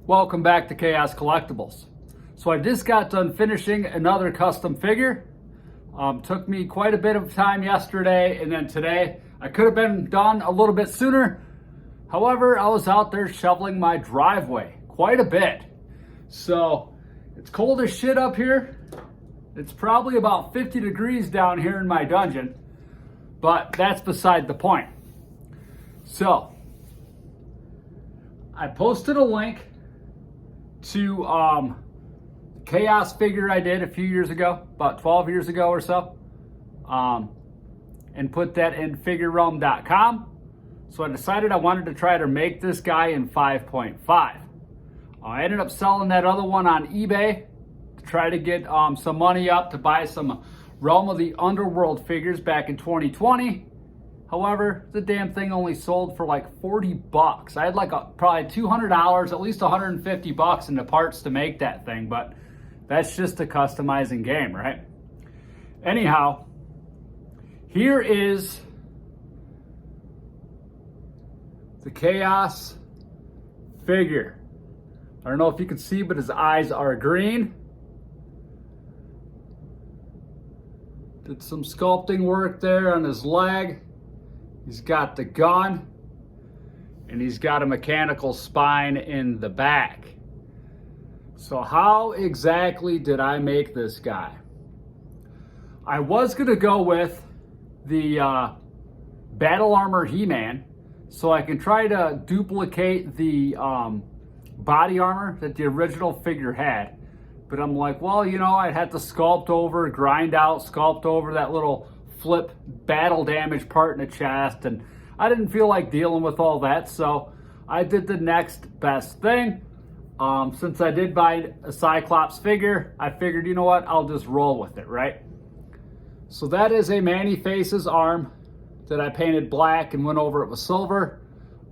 Welcome back to Chaos Collectibles. So I just got done finishing another custom figure. Took me quite a bit of time yesterday and then today. I could have been done a little bit sooner. However, I was out there shoveling my driveway quite a bit. So it's cold as shit up here. It's probably about 50 degrees down here in my dungeon, but that's beside the point. So I posted a link to Chaos figure I did a few years ago, about 12 years ago or so, and put that in figurerealm.com. So I decided I wanted to try to make this guy in 5.5. I ended up selling that other one on eBay to try to get some money up to buy some Realm of the Underworld figures back in 2020. However, the damn thing only sold for like 40 bucks. I had like probably $200, at least 150 bucks in the parts to make that thing, but that's just a customizing game, right? Anyhow, here is the Chaos figure. I don't know if you can see, but his eyes are green. Did some sculpting work there on his leg. He's got the gun, and he's got a mechanical spine in the back. So how exactly did I make this guy? I was gonna go with the Battle Armor He-Man, so I can try to duplicate the body armor that the original figure had. But I'm like, well, you know, I'd have to sculpt over, grind out, sculpt over that little flip battle damage part in the chest, and I didn't feel like dealing with all that, so I did the next best thing. Since I did buy a Cyclops figure, I figured, you know what, I'll just roll with it, right? So that is a Man-E-Face's arm that I painted black and went over it with silver.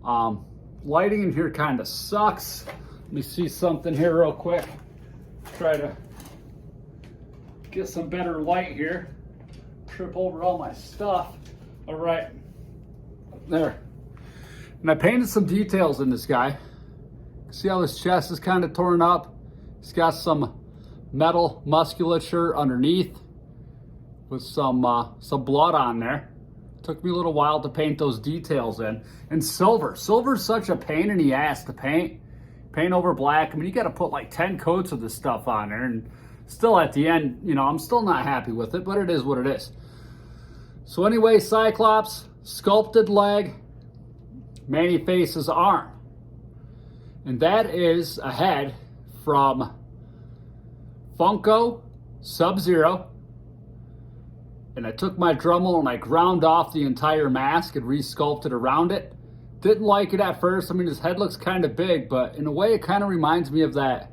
Lighting in here kind of sucks. Let me see something here real quick. Try to get some better light here. Trip over all my stuff. All right, there. And I painted some details in this guy. See how his chest is kind of torn up? He's got some metal musculature underneath with some blood on there. Took me a little while to paint those details in. And silver. Silver's such a pain in the ass to paint. Paint over black. I mean, you got to put like 10 coats of this stuff on there, and still at the end, you know, I'm still not happy with it, but it is what it is. So anyway, Cyclops, sculpted leg, Man-E-Face's arm. And that is a head from Funko Sub-Zero. And I took my Dremel and I ground off the entire mask and re-sculpted around it. Didn't like it at first. I mean, his head looks kind of big, but in a way it kind of reminds me of that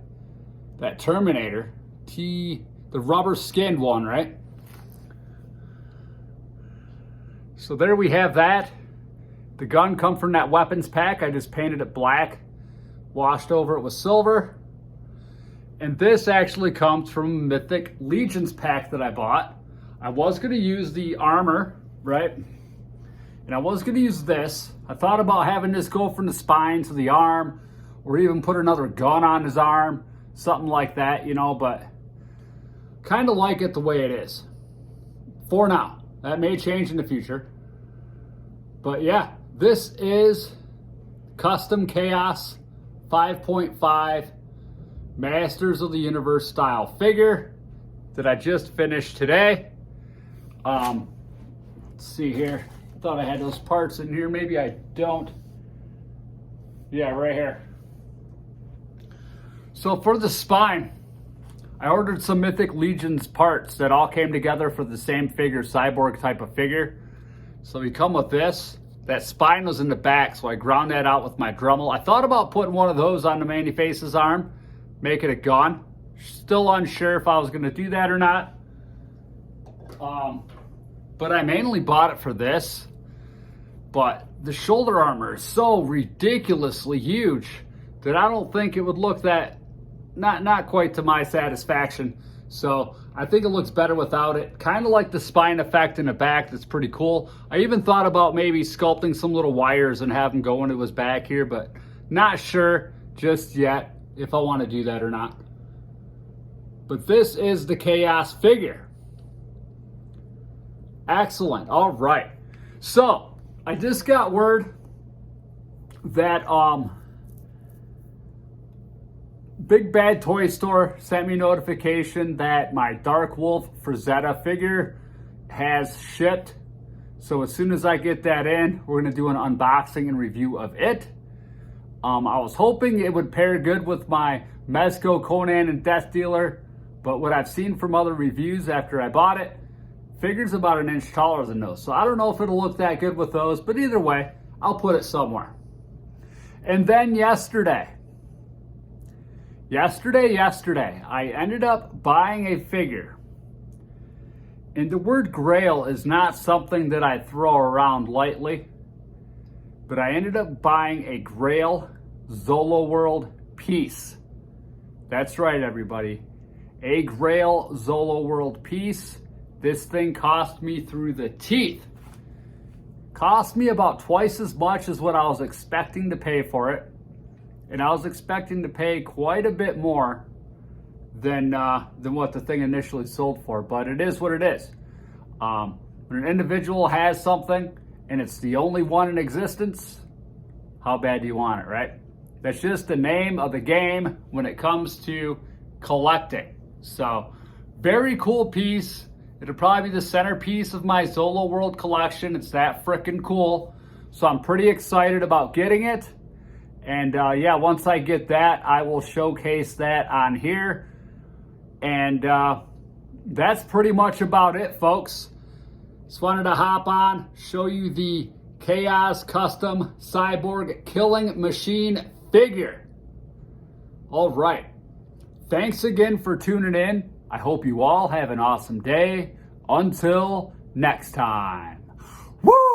Terminator. The rubber skinned one, right? So there we have that. The gun come from that weapons pack. I just painted it black, washed over it with silver. And this actually comes from Mythic Legions pack that I bought. I was gonna use the armor, right? And I was gonna use this. I thought about having this go from the spine to the arm, or even put another gun on his arm, something like that, you know, but kind of like it the way it is for now. That may change in the future. But yeah, this is Custom Chaos 5.5 Masters of the Universe style figure that I just finished today. Let's see here. I thought I had those parts in here. Maybe I don't. Yeah, right here. So for the spine, I ordered some Mythic Legions parts that all came together for the same figure, Cyborg type of figure. So we come with this. That spine was in the back, so I ground that out with my Dremel. I thought about putting one of those on the Man-E-Face's arm, make it a gun. Still unsure if I was going to do that or not. But I mainly bought it for this. But the shoulder armor is so ridiculously huge that I don't think it would look that, not quite to my satisfaction. So I think it looks better without it. Kind of like the spine effect in the back. That's pretty cool. I even thought about maybe sculpting some little wires and have them go into his back here, but not sure just yet. if I want to do that or not. But this is the Chaos figure. Excellent. All right. So I just got word that Big Bad Toy Store sent me notification that my Dark Wolf Frazetta figure has shipped. So as soon as I get that in, we're going to do an unboxing and review of it. I was hoping it would pair good with my Mezco, Conan, and Death Dealer, but what I've seen from other reviews after I bought it, figure's about an inch taller than those. So I don't know if it'll look that good with those, but either way, I'll put it somewhere. And then yesterday, I ended up buying a figure. And the word grail is not something that I throw around lightly, but I ended up buying a Grail Zolo World piece. That's right, everybody. A Grail Zolo World piece. This thing cost me through the teeth. Cost me about twice as much as what I was expecting to pay for it. And I was expecting to pay quite a bit more than what the thing initially sold for. But it is what it is. When an individual has something and it's the only one in existence, how bad do you want it, right? That's just the name of the game when it comes to collecting. So, very cool piece. It'll probably be the centerpiece of my Zolo World collection. It's that freaking cool. So I'm pretty excited about getting it. And yeah, once I get that, I will showcase that on here. And that's pretty much about it, folks. Just wanted to hop on, show you the Chaos Custom Cyborg Killing Machine figure. All right. Thanks again for tuning in. I hope you all have an awesome day. Until next time. Woo!